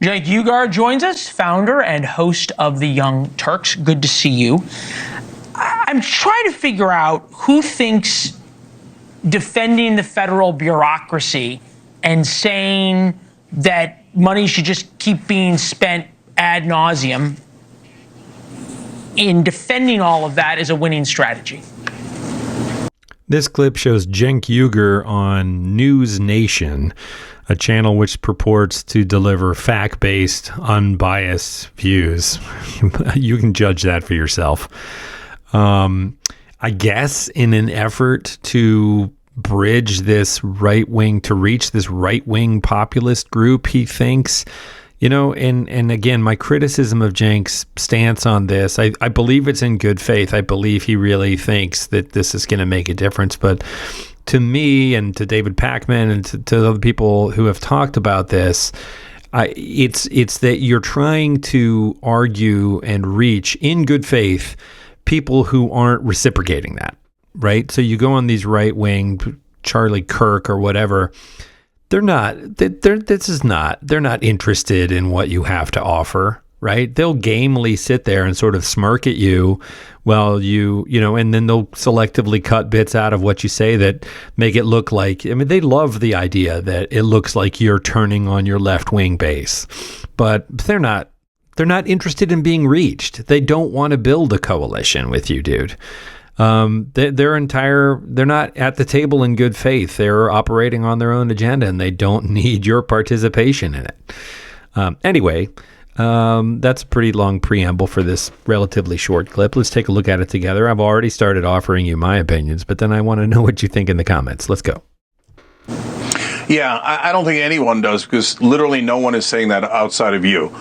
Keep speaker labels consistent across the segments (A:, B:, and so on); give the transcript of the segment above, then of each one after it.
A: Cenk Uygur joins us, founder and host of The Young Turks. Good to see you. I'm trying to figure out who thinks defending the federal bureaucracy and saying that money should just keep being spent ad nauseum in defending all of that is a winning strategy.
B: This clip shows Cenk Uygur on NewsNation, a channel which purports to deliver fact-based, unbiased views. You can judge that for yourself. I guess in an effort to bridge this right-wing, to reach this right-wing populist group, he thinks, you know, and again, my criticism of Cenk's stance on this, I believe it's in good faith. I believe he really thinks that this is going to make a difference. But to me and to David Pakman and to other people who have talked about this, it's that you're trying to argue and reach in good faith people who aren't reciprocating that, right? So you go on these right-wing, Charlie Kirk or whatever, they're not interested in what you have to offer, right? They'll gamely sit there and sort of smirk at you while you know, and then they'll selectively cut bits out of what you say that make it look like, I mean, they love the idea that it looks like you're turning on your left-wing base, but they're not interested in being reached. They don't want to build a coalition with you, dude. They're not at the table in good faith. They're operating on their own agenda, and they don't need your participation in it. Anyway, that's a pretty long preamble for this relatively short clip. Let's take a look at it together. I've already started offering you my opinions, but then I want to know what you think in the comments. Let's go.
C: Yeah, I don't think anyone does, because literally no one is saying that outside of you.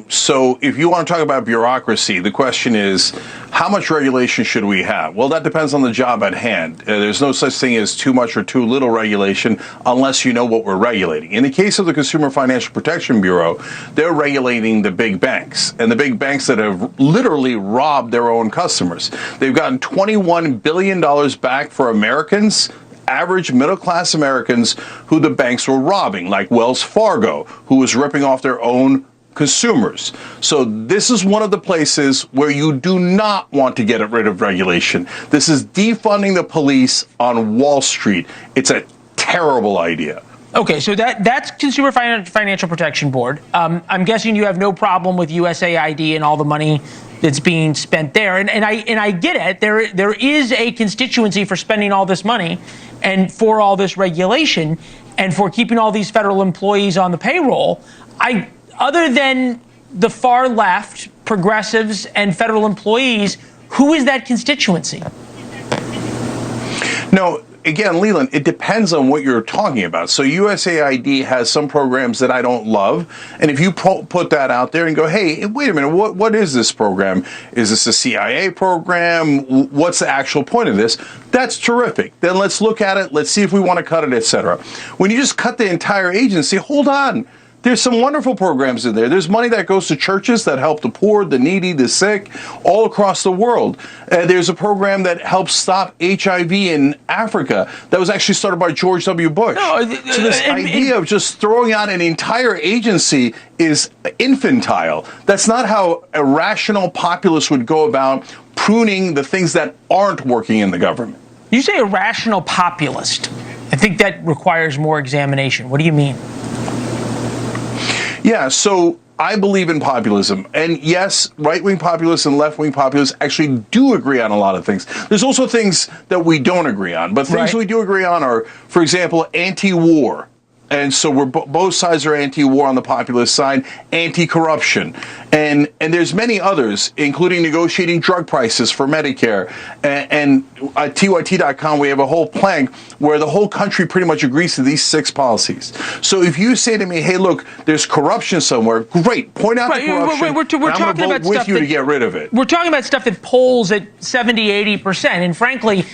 C: So if you want to talk about bureaucracy, the question is, how much regulation should we have? Well, that depends on the job at hand. There's no such thing as too much or too little regulation unless you know what we're regulating. In the case of the Consumer Financial Protection Bureau, they're regulating the big banks, and the big banks that have literally robbed their own customers. They've gotten $21 billion back for Americans, average middle-class Americans who the banks were robbing, like Wells Fargo, who was ripping off their own consumers. So this is one of the places where you do not want to get rid of regulation. This is defunding the police on Wall Street. It's a terrible idea.
A: Okay, so that's Consumer Financial Protection Board. I'm guessing you have no problem with USAID and all the money that's being spent there. And I get it. There is a constituency for spending all this money and for all this regulation and for keeping all these federal employees on the payroll. Other than the far left, progressives, and federal employees, who is that constituency?
C: No, again, Leland, it depends on what you're talking about. So USAID has some programs that I don't love. And if you put that out there and go, hey, wait a minute, what is this program? Is this a CIA program? What's the actual point of this? That's terrific. Then let's look at it. Let's see if we want to cut it, etc. When you just cut the entire agency, hold on. There's some wonderful programs in there. There's money that goes to churches that help the poor, the needy, the sick, all across the world. There's a program that helps stop HIV in Africa that was actually started by George W. Bush. So this idea of just throwing out an entire agency is infantile. That's not how a rational populist would go about pruning the things that aren't working in the government.
A: You say a rational populist. I think that requires more examination. What do you mean?
C: Yeah, so I believe in populism. And yes, right-wing populists and left-wing populists actually do agree on a lot of things. There's also things that we don't agree on. But things we do agree on are, for example, anti-war. And so both sides are anti-war on the populist side, anti-corruption. And there's many others, including negotiating drug prices for Medicare. And at TYT.com, we have a whole plank where the whole country pretty much agrees to these 6 policies. So if you say to me, hey, look, there's corruption somewhere, great, point out the corruption,
A: we're
C: and I'm
A: talking
C: going to
A: about
C: vote with
A: stuff
C: you to get rid of it.
A: We're talking about stuff that polls at 70, 80%. And frankly,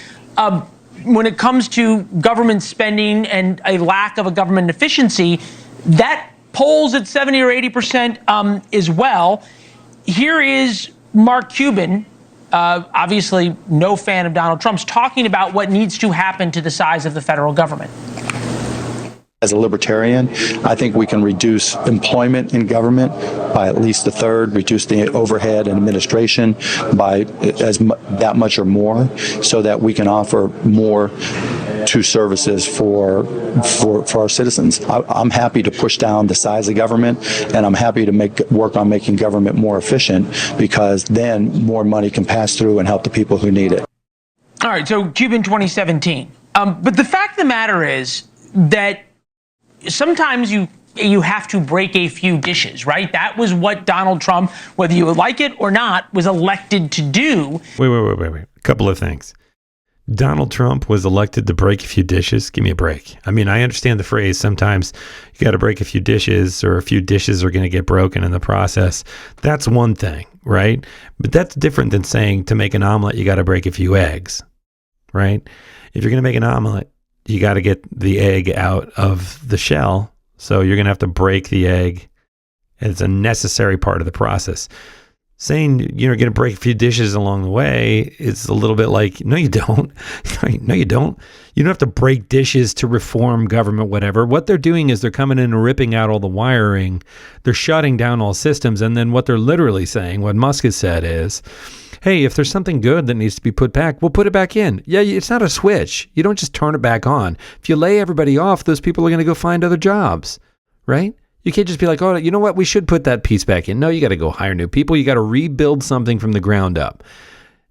A: when it comes to government spending and a lack of a government efficiency, that polls at 70 or 80% as well. Here is Mark Cuban, obviously no fan of Donald Trump's, talking about what needs to happen to the size of the federal government.
D: As a libertarian, I think we can reduce employment in government by at least a third, reduce the overhead and administration by that much or more, so that we can offer more to services for our citizens. I'm happy to push down the size of government, and I'm happy to work on making government more efficient, because then more money can pass through and help the people who need it.
A: All right, so Cuba in 2017. But the fact of the matter is that sometimes you have to break a few dishes, right? That was what Donald Trump, whether you like it or not, was elected to do.
B: Wait. A couple of things. Donald Trump was elected to break a few dishes. Give me a break. I mean, I understand the phrase. Sometimes you got to break a few dishes, or a few dishes are going to get broken in the process. That's one thing, right? But that's different than saying to make an omelet, you got to break a few eggs, right? If you're going to make an omelet, you got to get the egg out of the shell. So you're going to have to break the egg. It's a necessary part of the process. Saying you're going to break a few dishes along the way is a little bit like, no, you don't. No, you don't. You don't have to break dishes to reform government, whatever. What they're doing is they're coming in and ripping out all the wiring. They're shutting down all systems. And then what they're literally saying, what Musk has said is, hey, if there's something good that needs to be put back, we'll put it back in. Yeah, it's not a switch. You don't just turn it back on. If you lay everybody off, those people are going to go find other jobs, right? You can't just be like, oh, you know what? We should put that piece back in. No, you got to go hire new people. You got to rebuild something from the ground up.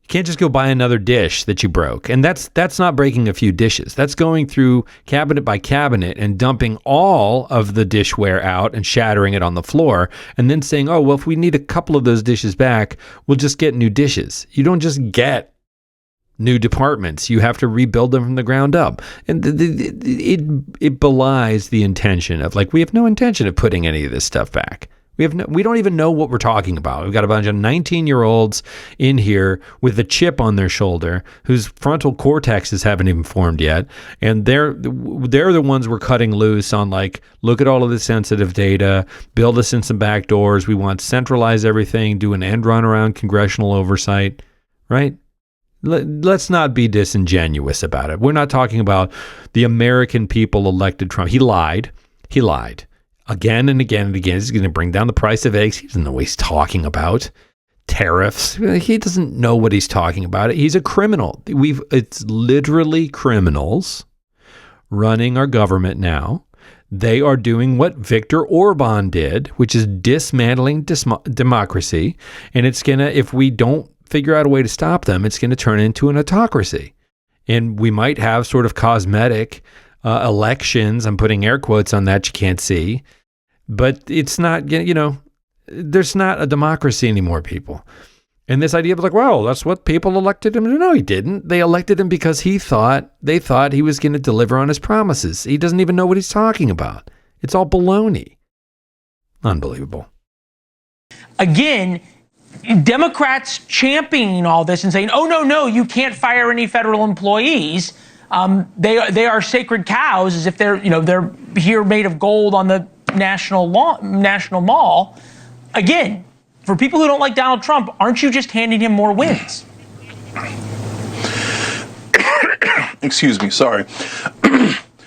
B: You can't just go buy another dish that you broke. And that's not breaking a few dishes. That's going through cabinet by cabinet and dumping all of the dishware out and shattering it on the floor, and then saying, oh, well, if we need a couple of those dishes back, we'll just get new dishes. You don't just get new departments. You have to rebuild them from the ground up. And it belies the intention of, like, we have no intention of putting any of this stuff back. We don't even know what we're talking about. We've got a bunch of 19-year-olds in here with a chip on their shoulder whose frontal cortexes haven't even formed yet. And they're the ones we're cutting loose on, like, look at all of this sensitive data, build us in some back doors. We want to centralize everything, do an end run around congressional oversight, right? Let's not be disingenuous about it. We're not talking about the American people elected Trump. He lied. Again and again and again. He's going to bring down the price of eggs. He doesn't know what he's talking about. Tariffs. He doesn't know what he's talking about. He's a criminal. It's literally criminals running our government now. They are doing what Viktor Orban did, which is dismantling democracy. And it's going to, if we don't figure out a way to stop them, it's going to turn into an autocracy. And we might have sort of cosmetic elections. I'm putting air quotes on that, you can't see. But it's not, there's not a democracy anymore, people. And this idea of like, well, that's what people elected him. No, he didn't. They elected him because they thought he was going to deliver on his promises. He doesn't even know what he's talking about. It's all baloney. Unbelievable.
A: Again, Democrats championing all this and saying, oh, no, you can't fire any federal employees. They are sacred cows, as if they're here made of gold on the National Mall. Again, for people who don't like Donald Trump, aren't you just handing him more wins?
C: Excuse me, sorry.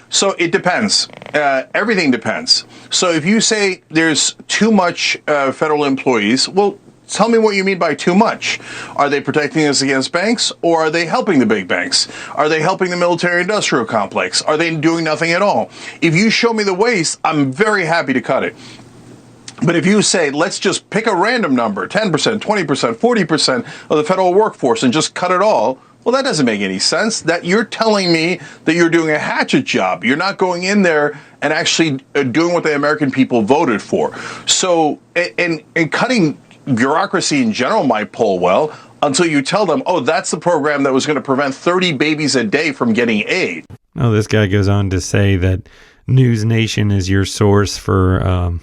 C: So it depends. Everything depends. So if you say there's too much federal employees, well, tell me what you mean by too much. Are they protecting us against banks, or are they helping the big banks? Are they helping the military-industrial complex? Are they doing nothing at all? If you show me the waste, I'm very happy to cut it. But if you say, let's just pick a random number, 10%, 20%, 40% of the federal workforce and just cut it all, well, that doesn't make any sense. That you're telling me that you're doing a hatchet job. You're not going in there and actually doing what the American people voted for. So, and cutting bureaucracy in general might poll well until you tell them, oh, that's the program that was going to prevent 30 babies a day from getting aid.
B: Oh, this guy goes on to say that NewsNation is your source for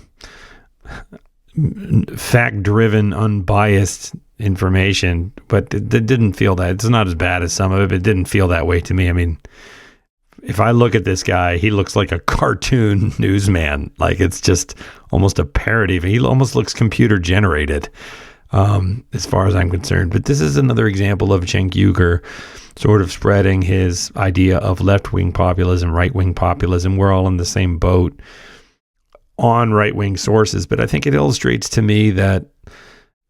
B: fact-driven, unbiased information, but it didn't feel that. It's not as bad as some of it, but it didn't feel that way to me. I mean, if I look at this guy, he looks like a cartoon newsman. Like, it's just almost a parody. He almost looks computer generated. as far as I'm concerned. But this is another example of Cenk Uygur sort of spreading his idea of left-wing populism, right-wing populism. We're all in the same boat on right-wing sources, but I think it illustrates to me that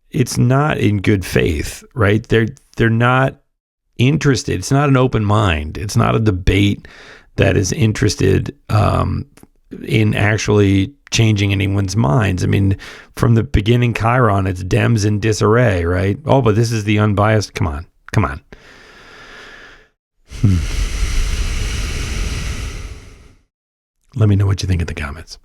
B: it's not in good faith, right? They're not interested. It's not an open mind. It's not a debate that is interested in actually changing anyone's minds. I mean, from the beginning, Chiron, it's Dems in disarray, right? Oh, but this is the unbiased. Come on. Let me know what you think in the comments.